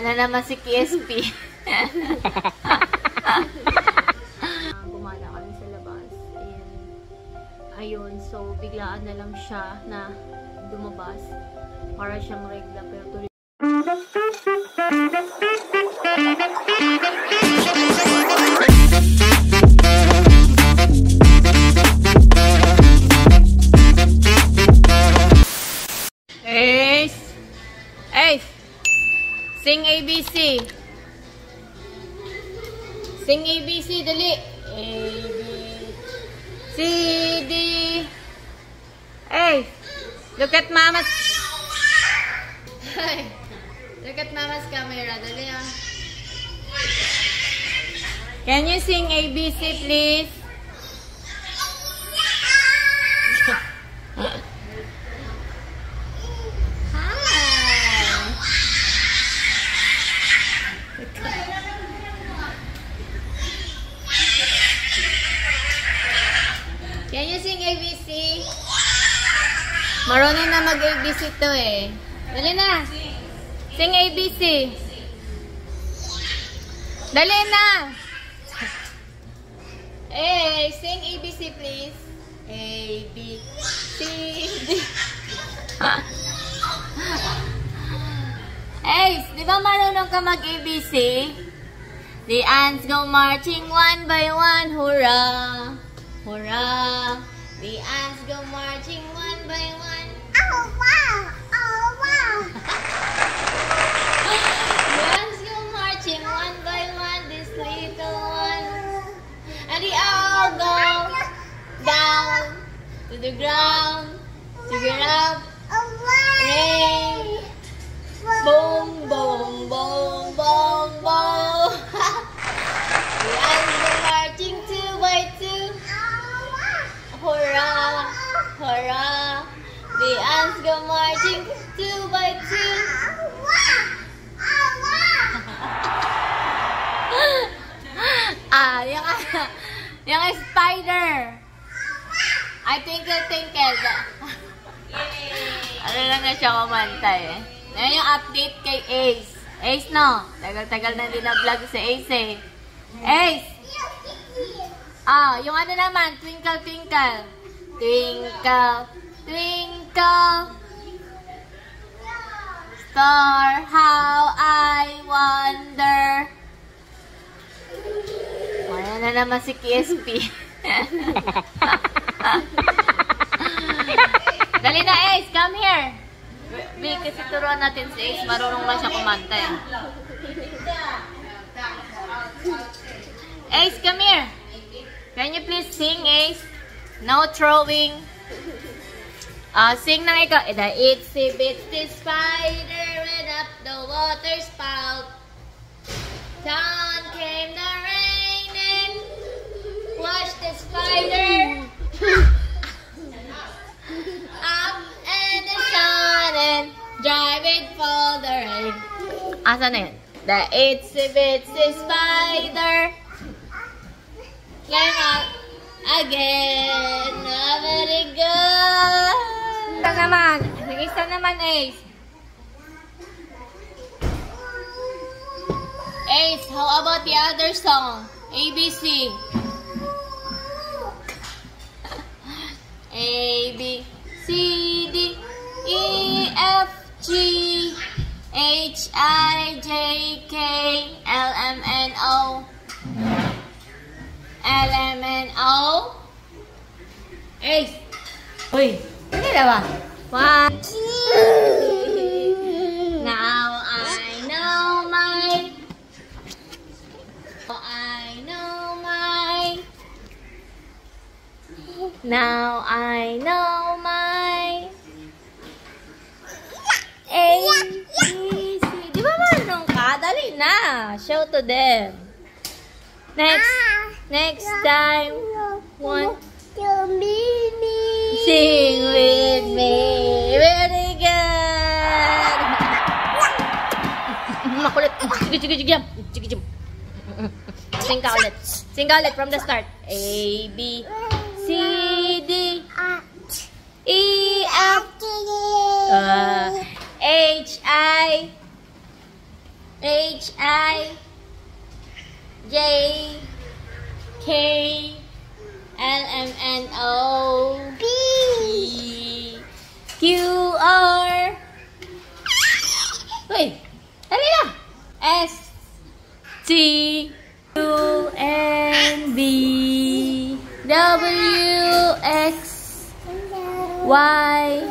Ayan na naman si KSP. Gumala kami sa labas. And, ayun, so biglaan na lang siya na lumabas. Para siyang regla, pero tuloy. Ace! Ace! Sing ABC! Sing ABC, dali! A, B, C, D. Ace! Look at Mama's... Look at Mama's camera, dali ah. Can you sing ABC, please? Can you sing ABC? Marunong na mag-ABC to eh. Dali na. Sing ABC. Dali na. Hey, sing ABC please. A, B, C, D. Hey, di ba marunong ka mag-ABC? The ants go marching one by one. Hurrah! Hurrah! The ants go marching one by one. Oh wow! Oh wow! The ants go marching one by one, this little one. And they all go down to the ground to get up. Oh wow! Rain! Boom, boom, boom, boom, boom. The ants go marching two by two. Hurrah! Hurrah! The ants go marching two by two. Yung spider. I twinkle, twinkle. Ano lang na siya kumanta eh. Ngayon yung update kay Ace. Ace no? Tagal-tagal na din na vlog si Ace eh. Ace! Ah, yung ano naman, twinkle, twinkle. Twinkle, twinkle. Star, how I wonder. Ayan na naman si KSP. Dali na, Ace, come here. Kasi turuan natin si Ace, marunong na siya kumanta eh. Ace, come here. Can you please sing, Ace? No throwing. Sing na ikaw. The itsy bitsy spider went up the water spout. Down came the rain and washed the spider. Up and the sun and drive it for the rain. Asan na yun? The itsy bitsy spider climb up again. Very good. Isa naman. Isa naman, Ace. Ace, how about the other song? ABC. A, B, C, D, E, F, G, H, I, J, K, L, M, N, O. L, M, N, O. Ace. Uy, hindi na ba? 1, 2. Now I know my. Now I know my. A, B, C. Di ba marunong ka? Dali na. Show to them. Next time. Want to meet me. Sing with me. Very good. Makulit. Sige. Sing ka ulit. Sing ka ulit from the start. A, B, C, D, E, F, H, I, A, Y.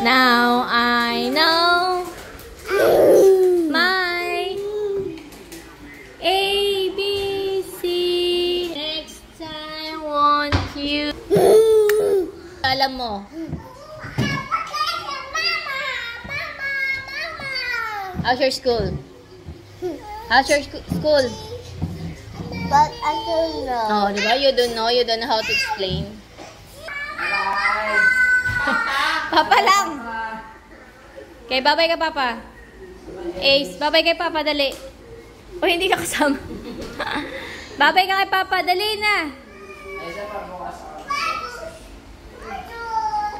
Now I know my A, B, C. Next time want you. Alam mo. How's your school? How's your school? But I don't know. Oh, di ba? You don't know how to explain. Papa lang. Okay, bye-bye ka, Papa. Ace, bye-bye kay Papa, dali. O, hindi ka kasama. Bye-bye ka kay Papa, dali na.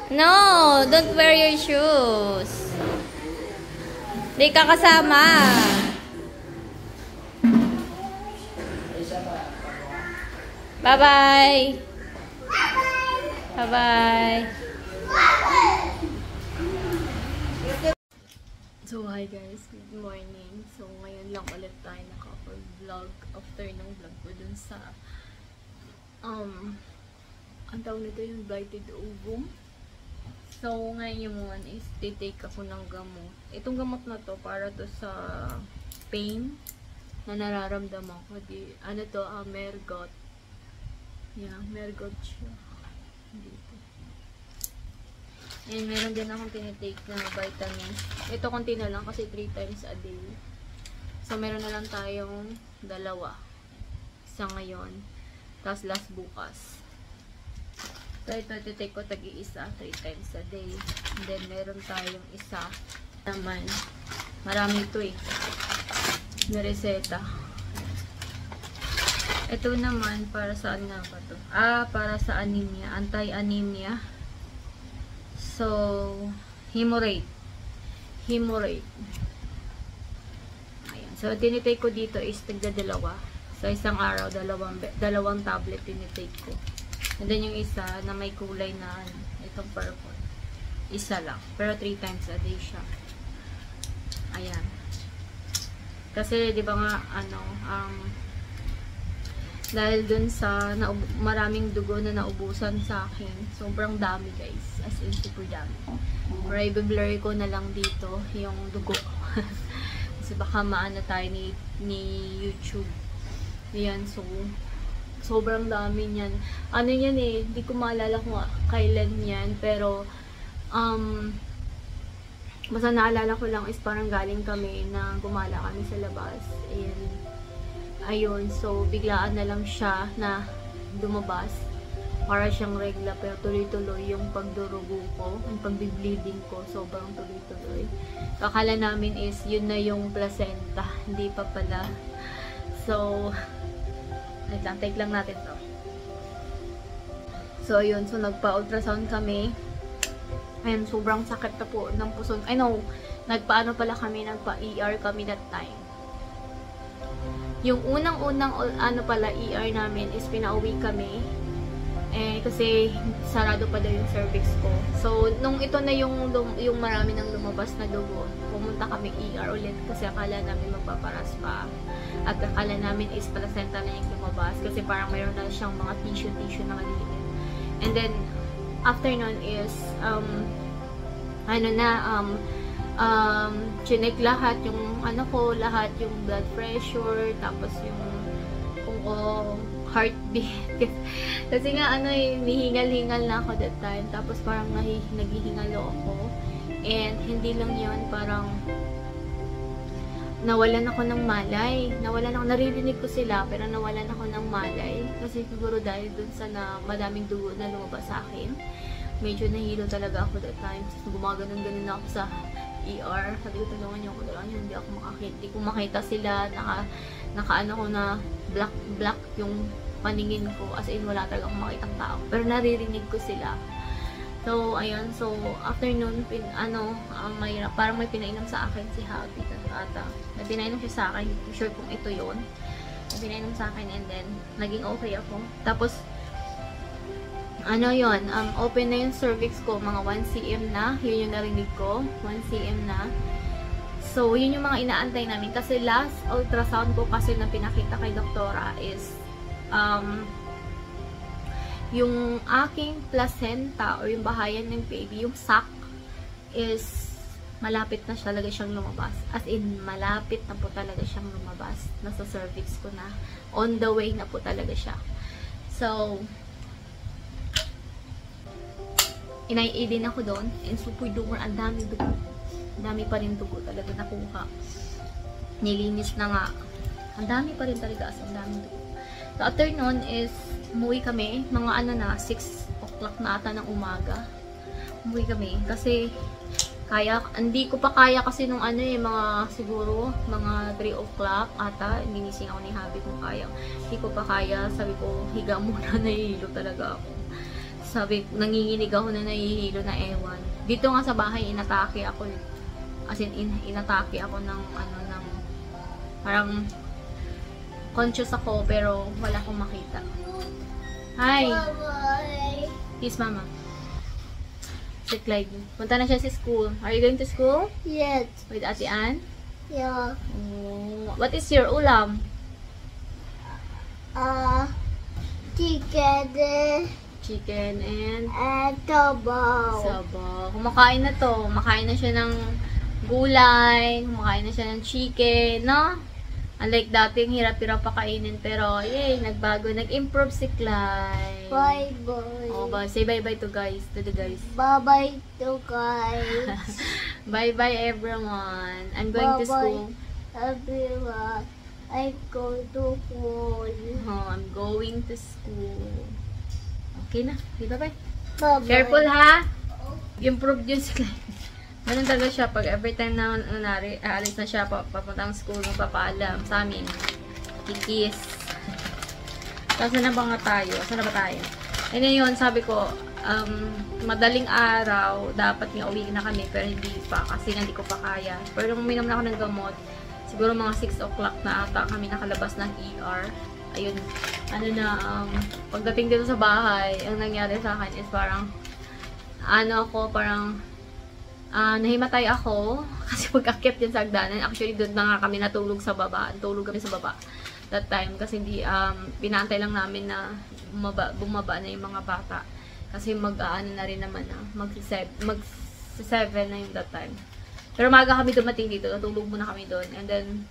No, don't wear your shoes. Hindi ka kasama. Bye-bye. Bye-bye. So, hi guys. Good morning. So, ngayon lang ulit tayo nakapag-vlog after ng vlog ko dun sa ang tawag nito yung blighted ovum. So, ngayon yung one is titake ako ng gamot. Itong gamot na to para to sa pain na nararamdaman ko. Ano to? Mergot. Yeah, Mergot siya. Dito. And meron din akong tinitake na vitamins. Ito konti na lang kasi 3 times a day. So, meron na lang tayong 2. Isa ngayon. Tapos last bukas. So, ito titake ko tag-iisa 3 times a day. And then, meron tayong isa naman. Marami ito eh. Na reseta. Ito naman, para saan nga ba to? Para sa anemia. Anti-anemia. So, hemorrhage. Ayan. So, tinitake ko dito is tigda-2. Sa isang araw, dalawang tablet tinitake ko. And then, yung isa na may kulay na itong purple. Isa lang. Pero 3 times a day siya. Ayan. Kasi, di ba nga, dahil dun sa maraming dugo na naubusan sa akin. Sobrang dami guys. As in super dami. Or i-blur ko na lang dito yung dugo. Kasi baka maano tayo ni YouTube. Ayan. So, sobrang dami niyan. Ano yan eh. Hindi ko maalala kung kailan yan. Pero, basta naalala ko lang is parang galing kami na gumala kami sa labas. Ayan. Ayun, so biglaan na lang siya na lumabas. Para siyang regla, pero tuloy-tuloy yung pagdurugo ko, yung pag-bleeding ko, sobrang tuloy-tuloy. Akala namin is yun na yung placenta, hindi pa pala. So, wait lang, take lang natin to. So, ayun, so nagpa-ultrasound kami. Ayun, sobrang sakit na po ng puso. I know, nagpa-ano pala kami, nagpa-ER kami that time. Yung unang-unang ER namin is pinauwi kami. Kasi sarado pa daw yung cervix ko. So, nung ito na yung marami nang lumabas na dugo, pumunta kami ER ulit kasi akala namin magpaparas pa. At akala namin is placenta na yung lumabas kasi parang mayroon na siyang mga tissue na maliit. And then, after nun is, chinek lahat yung lahat yung blood pressure, tapos yung heartbeat. Kasi nga nihingal-hingal na ako that time, tapos parang naghihingalo ako. And hindi lang yun, parang nawalan ako ng malay. Naririnig ko sila, pero nawalan ako ng malay. Kasi siguro dahil dun sa madaming dugo na lumabas sa akin, medyo nahilo talaga ako that time. So, gumaganon-ganon na ako sa ER. Sabi ko, tulungan niyo ako. Hindi ko makita sila. Naka-ano ko na black yung paningin ko. As in, wala talaga akong makitang tao. Pero naririnig ko sila. So, ayun. So, after nun, parang may pinainom sa akin si Happy. Ata. May pinainom siya sa akin. Hindi sure kung ito yun. May pinainom sa akin and then, naging okay ako. Tapos, open na yung cervix ko, mga 1 cm na. Yun yung narinig ko, 1 cm na. So, yun yung mga inaantay namin. Kasi last ultrasound ko kasi na pinakita kay doktora is, yung aking placenta or yung bahayan ng baby, yung sac is malapit na talaga siyang lumabas. As in, malapit na po talaga siyang lumabas. Nasa cervix ko na. On the way na po talaga siya. So, inai din ako doon. And super duper, ang dami dugo. Ang dami pa rin dugo talaga nakuha. Nilinis na nga. Ang dami pa rin talaga. Ang dami dugo. So, after nun is, umuwi kami. Mga ano na, 6 o'clock na ata ng umaga. Umuwi kami. Kasi, hindi ko pa kaya kasi nung ano mga siguro, mga 3 o'clock ata, ginising ako ni Habi kung kaya. Hindi ko pa kaya, sabi ko, higa muna, nahihilo talaga ako. Sabi, nanginginig ako na nahihilo na ewan. Dito nga sa bahay, inatake ako. As in, inatake ako ng, parang, conscious ako, pero wala akong makita. Hi! Yes, Mama. Si Clyde. Punta na siya sa school. Are you going to school? Yes. With Ate Ann? Yeah. What is your ulam? Chicken. Chicken and Sabaw. sabaw. Kumakain na to. Kumakain na siya ng gulay. Kumakain na siya ng chicken, no? Unlike dating hirap-hirap pakainin, pero yay, nagbago, nag-improve si Clyde. Bye-bye. Oh, say bye-bye to the guys. Bye-bye to guys. Bye-bye everyone. I'm going to school. Everyone. I go to school. Oh, I'm going to school. Okay na. Bye-bye. Bye-bye. Careful ha. Improve yun si Clyde. Ganun talaga siya. Pag every time na aalis na siya, papuntang school, magpapaalam sa amin. Kikis. So, saan na ba nga tayo? Saan na ba tayo? And then yun, sabi ko, madaling araw, dapat nga uwi na kami, pero hindi pa, kasi hindi ko pa kaya. Pero nung uminom na ako ng gamot, siguro mga 6 o'clock na ata kami nakalabas ng ER. Ayun, pagdating dito sa bahay, ang nangyari sa akin is parang, nahimatay ako kasi pag-akit din sa hagdanan. Actually, doon na nga kami natulog sa baba. Tulog kami sa baba that time kasi hindi, pinaantay lang namin na bumaba na yung mga bata. Kasi na rin naman na, mag-7 na yung that time. Pero maga kami dumating dito, natulog muna kami doon. And then,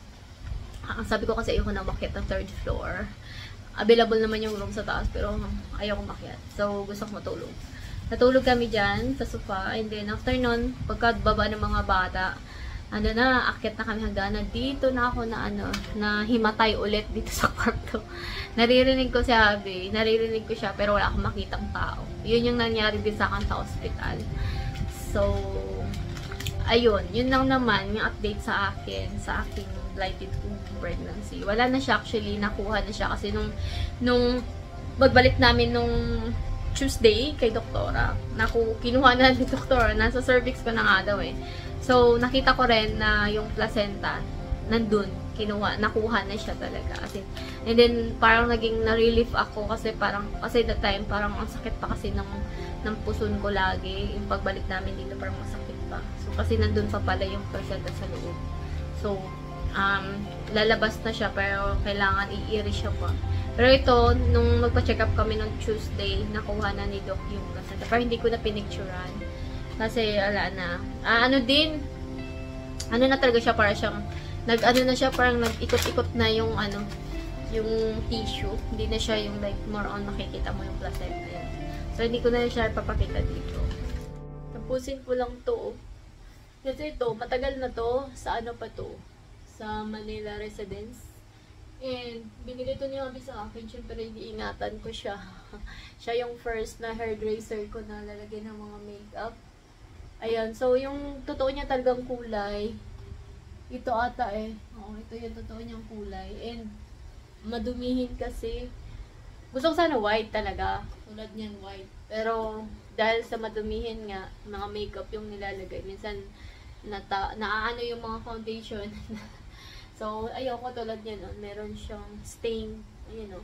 ang sabi ko kasi ayoko na makyat ng 3rd floor. Available naman yung room sa taas, pero ayoko makyat. So, gusto ko matulog. Natulog kami dyan sa sofa, and then after nun, pagkababa ng mga bata, akyat na kami hanggang dito na ako na himatay ulit dito sa kwarto. Naririnig ko si Abby, naririnig ko siya, pero wala akong makitang tao. Yun yung nangyari din sa akin sa hospital. So, ayun, yun lang naman yung update sa akin, sa aking blighted pregnancy. Wala na siya actually, nakuha na siya kasi nung magbalik namin nung Tuesday kay doktora. Kinuha na ni doktora. Nasa cervix ko na nga daw eh. So, nakita ko rin na yung placenta nandun. Nakuha na siya talaga. And then, parang naging na-relief ako kasi that time, parang ang sakit pa kasi ng puson ko lagi. Yung pagbalik namin dito, parang masakit pa. So, kasi nandun pa pala yung placenta sa loob. So, lalabas na siya pero kailangan i-iris siya pa. Pero ito, nung magpa-check up kami ng Tuesday, nakuha na ni Doc yung placenta. Pero hindi ko na pinicturean. Kasi, ala na. Ano na talaga siya, para siyang, parang nag-ikot-ikot na yung, yung tissue. Hindi na siya yung, like, more on makikita mo yung placenta. Yan. So, hindi ko na siya papakita dito. Tapusin ko lang to. Kasi ito, matagal na to. Sa sa Manila Residence. And, binili to niya kami sa akin. Siyempre, hindi ingatan ko siya. Siya yung first na hairdresser ko na lalagyan ng mga makeup. Ayan. So, yung totoo niya talagang kulay. Ito ata eh. Oo, ito yung totoo niyang kulay. And, madumihin kasi. Gusto ko sana white talaga. Tulad niyan, white. Pero, dahil sa madumihin nga, mga makeup yung nilalagay. Minsan, naaano yung mga foundation. So, ayoko tulad yan, meron siyang stain, ayun o.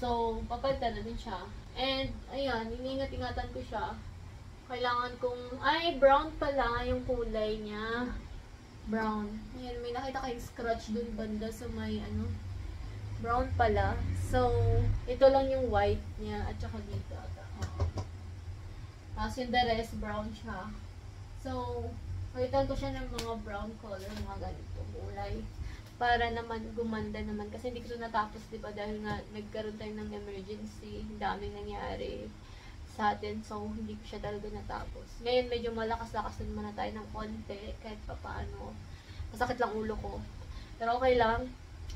So, papalitan na din siya. And, ayan, iningat-ingatan ko siya. Kailangan kong, brown pala yung kulay niya. Brown. Ayan, may nakita kayong scratch dun banda sa may, Brown pala. So, ito lang yung white niya at saka dito. Tapos yung the rest, brown siya. So, palitan ko siya ng mga brown color, mga ganito kulay. Para naman gumanda naman. Kasi hindi ko ito natapos, diba? Dahil nga nagkaroon tayo ng emergency. Daming nangyari sa atin. So, hindi ko siya talaga natapos. Ngayon, medyo malakas-lakas naman na tayo ng konti. Kahit pa paano. Masakit lang ulo ko. Pero okay lang.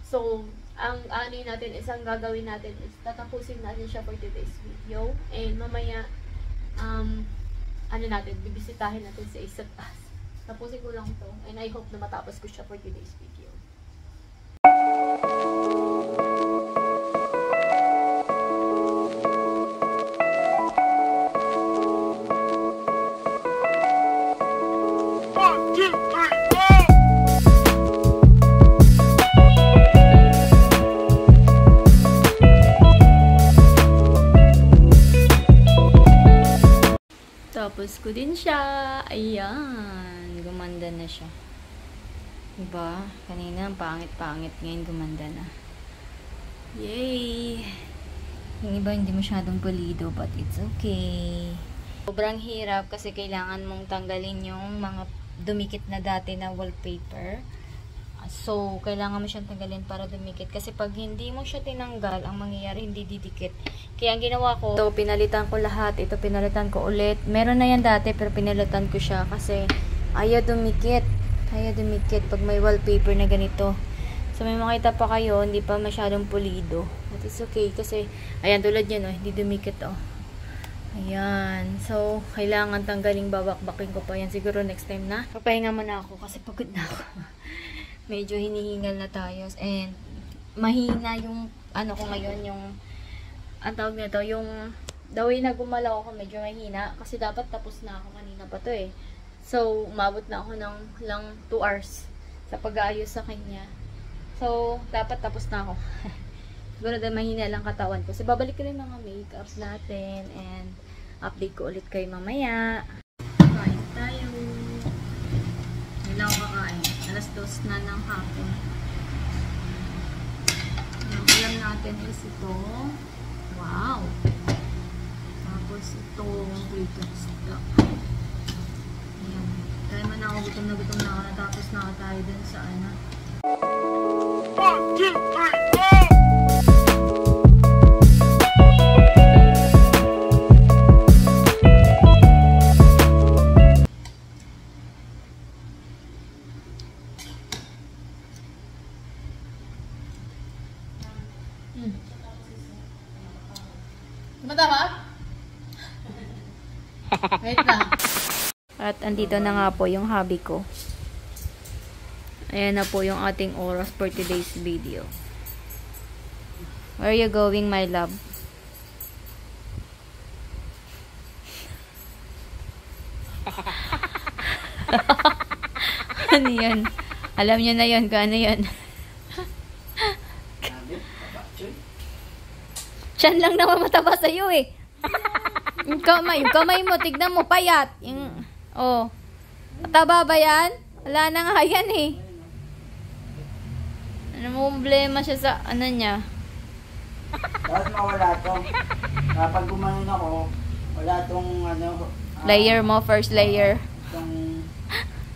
So, ang natin is, ang gagawin natin is, tatapusin natin siya for today's video. And mamaya, bibisitahin natin sa isa't as. Tapusin ko lang to. And I hope na matapos ko siya for today's video. Tapos ko din siya. Ayan. Gumanda na siya. Diba? Kanina, pangit-pangit. Ngayon, gumanda na. Yay! Yung iba, hindi masyadong pulido, but it's okay. Sobrang hirap kasi kailangan mong tanggalin yung mga dumikit na dati na wallpaper. So, kailangan mo siyang tanggalin para dumikit. Kasi pag hindi mo siya tinanggal, ang mangyayari, hindi didikit. Kaya ang ginawa ko, ito, pinalitan ko lahat. Ito, pinalitan ko ulit. Meron na yan dati, pero pinalitan ko siya kasi ayaw dumikit. Ayaw dumikit pag may wallpaper na ganito. So, may makita pa kayo, hindi pa masyadong pulido. But it's okay kasi, ayan, tulad yan, oh, hindi dumikit, oh. Ayan. So, kailangan tanggaling babakbakin ko pa yan. Siguro next time na. Papahinga muna ako kasi pagod na ako. Medyo hinihingal na tayo. And, mahina yung, ko ngayon, yung, ang tawag nito, yung, the way na gumalaw ako, medyo mahina. Kasi dapat tapos na ako kanina pa to eh. So, umabot na ako ng lang 2 hours sa pag-aayos sa kanya. So, dapat tapos na ako. Siguro dahil mahina lang katawan ko. So, babalik ko rin mga makeup natin. And, update ko ulit kayo mamaya. Kain tayo. Kailangan ko kakain. Alas 2 na ng hapon. Ang ulam natin is ito. Wow! Tapos ito, prito stock. Ayan. Kaya man ako, gutom na ako. Natapos na ako tayo dun sa 1, 2, 3, 4! Matama? Wait lang. At andito na nga po yung hobby ko. Ayan na po yung ating oras for today's video. Where are you going, my love? Ano yun? Alam nyo na yun kung ano yun. Siyan lang naman mataba sa'yo eh. Yung kamay mo, tignan mo, payat. Oh. Mataba ba yan? Wala na nga yan eh. Ano mo problema siya sa, niya? Tapos mawala to. Kapag gumanon ako, wala tong, layer mo, first layer. Tong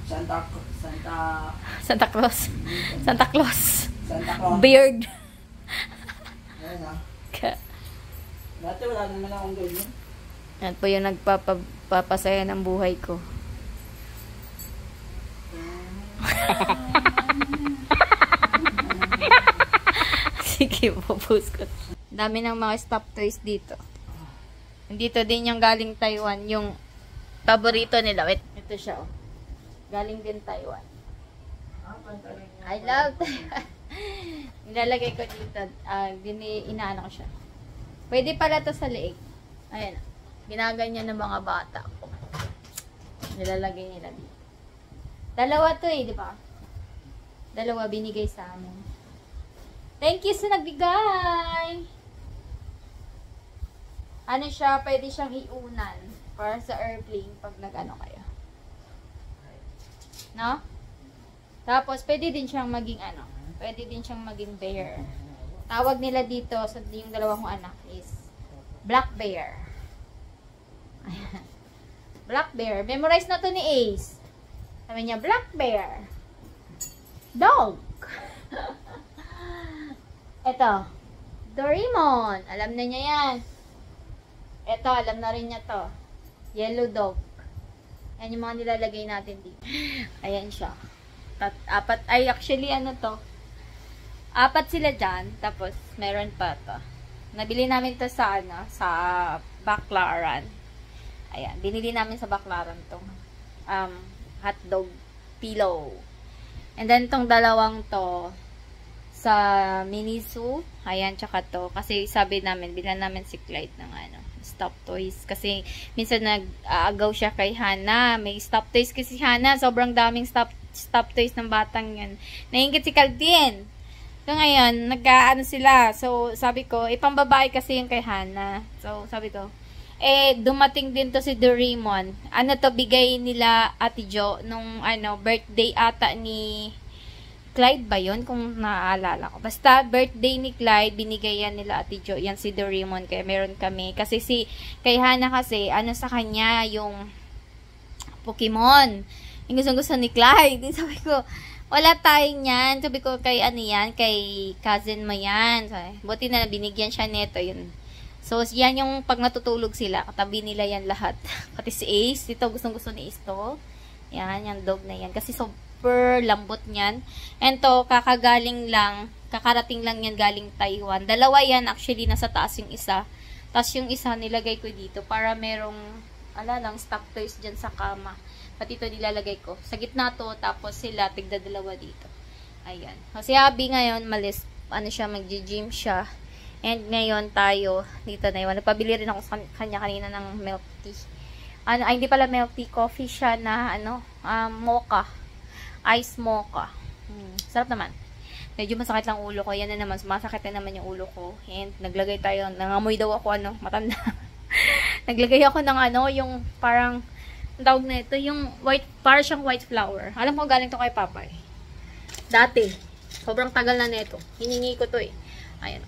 Santa Claus. Santa Claus. Santa Claus. Beard. Ayan dati wala naman akong ganyan. Yan po yung nagpapasaya ng buhay ko. Sige, popost ko. Dami ng mga stop toys dito. Dito din yung galing Taiwan. Yung paborito nila. Wait, ito siya oh. Galing din Taiwan. I love Taiwan. Nilalagay ko dito. Inaano ko siya. Pwede pala to sa leeg. Ayan. Ginaganyan ng mga bata ko. Nilalagay nila dito. Dalawa to eh, di ba? Dalawa binigay sa amin. Thank you sa nagbigay! Ano siya, pwede siyang iunan para sa airplane pag nag-ano kayo. No? Tapos, pwede din siyang maging pwede din siyang maging bear. tawag nila dito sa yung dalawang kong anak is Black Bear. Ayan. Black Bear. Memorize na to ni Ace. Sabi niya, Black Bear. Dog. Ito. Doraemon. Alam na niya yan. Ito, alam na rin niya to. Yellow dog. Yan yung mga nilalagay natin dito. Ayan siya. Apat, ay actually ano to. Apat sila dyan. Tapos, meron pa to. Nabili namin to sa ano, sa Baclaran. Ayan, binili namin sa Baclaran tong hotdog pillow. And then, tong dalawang to sa Miniso. Ayan, tsaka to. Kasi sabi namin, bilan namin si Clyde ng ano, stop toys. Kasi minsan nag-aagaw siya kay Hana. May stop toys kasi Hana. Sobrang daming stop toys ng batang yan. Naingit si Caldin. So, ngayon, nag-ano sila. So, sabi ko, pambabae kasi yung kay Hana. So, sabi ko, dumating din to si Doraemon. Ano to, bigay nila Ate Jo nung, birthday ata ni Clyde ba yun? Kung naaalala ko. Basta, birthday ni Clyde, binigay yan nila Ate Jo. Yan si Doraemon. Kaya meron kami. Kasi kay Hana kasi, sa kanya, yung Pokemon. Yung gusto ni Clyde. Sabi ko, wala tayong yan. Sabi ko, kay cousin mo yan. Buti na binigyan siya neto yun. So, yan yung pag natutulog sila, katabi nila yan lahat. Pati si Ace, ito gustong-gusto ni Ace to. Yan, yung dog na yan. Kasi super lambot niyan. And to, kakarating lang yan galing Taiwan. Dalawa yan, actually, nasa taas yung isa. Tapos yung isa, nilagay ko dito para merong, stock toys dyan sa kama. Pati ito nilalagay ko. Sa gitna to, tapos sila, tigda-dalawa dito. Ayan. Kasi Abby ngayon, mag-gym siya. And ngayon tayo, dito na yun. Nagpabili rin ako sa kanya kanina ng milk tea. Hindi pala milk tea, coffee siya na, mocha. Ice mocha. Sarap naman. Medyo masakit lang ulo ko. Yan na naman, sumasakit na naman yung ulo ko. And naglagay tayo, nangamoy daw ako, matanda. Naglagay ako ng yung parang, tawag na ito, yung white, parang siyang white flower. Alam ko galing to kay Papay. Dati. Sobrang tagal na nito. Hiningi ko to eh. Ayan.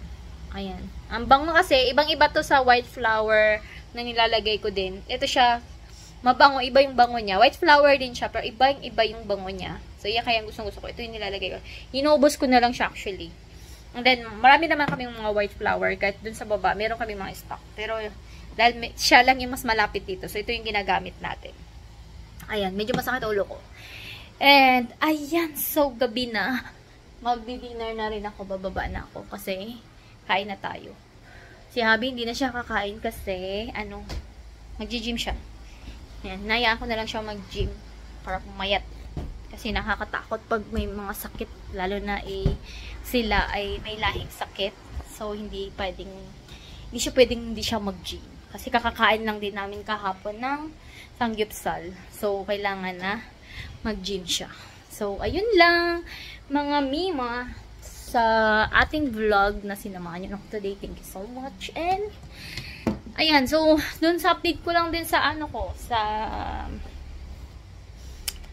Ayan. Ang bango kasi, ibang-iba to sa white flower na nilalagay ko din. Ito siya, mabango, iba yung bango niya. White flower din siya, pero iba yung bango niya. So, yan kaya gustong-gusto ko. Ito yung nilalagay ko. Inubos ko na lang siya actually. And then, marami naman kami mga white flower. Kahit dun sa baba, meron kami mga stock. Pero, dahil siya lang yung mas malapit dito. So, ito yung ginagamit natin. Ayan, medyo masakit ulo ko. And, ayan, so gabi na. Magdi-dinner na rin ako, bababa na ako. Kasi, kain na tayo. Si Habi, hindi na siya kakain kasi, mag-gym siya. Ayan, nayaan ko na lang siya mag-gym para pumayat. Kasi nakakatakot pag may mga sakit, lalo na sila ay may lahing sakit. So, hindi siya mag-gym. Kasi kakakain lang din namin kahapon ng sanggipsal. So, kailangan na mag-gym siya. So, ayun lang, mga mima, sa ating vlog na sinamahan nyo ako today. Thank you so much. And, ayan, so, dun sa update ko lang din sa sa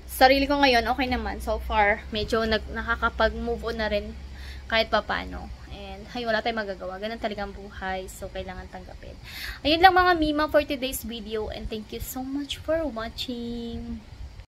sarili ko ngayon, okay naman. So far, medyo nakakapag-move on na rin kahit papano. And, wala tayong magagawa. Ganun talagang buhay. So, kailangan tanggapin. Ayun lang mga mima for today's video. And thank you so much for watching.